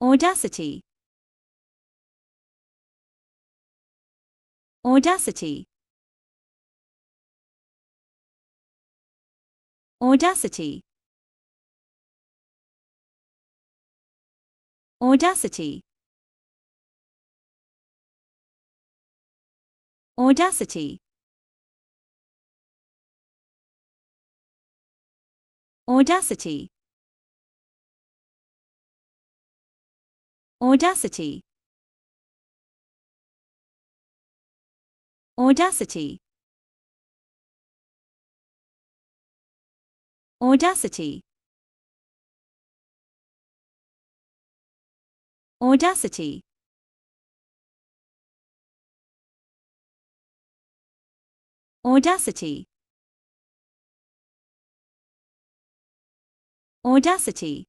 Audacity. Audacity. Audacity. Audacity. Audacity. Audacity. Audacity. Audacity. Audacity. Audacity. Audacity. Audacity.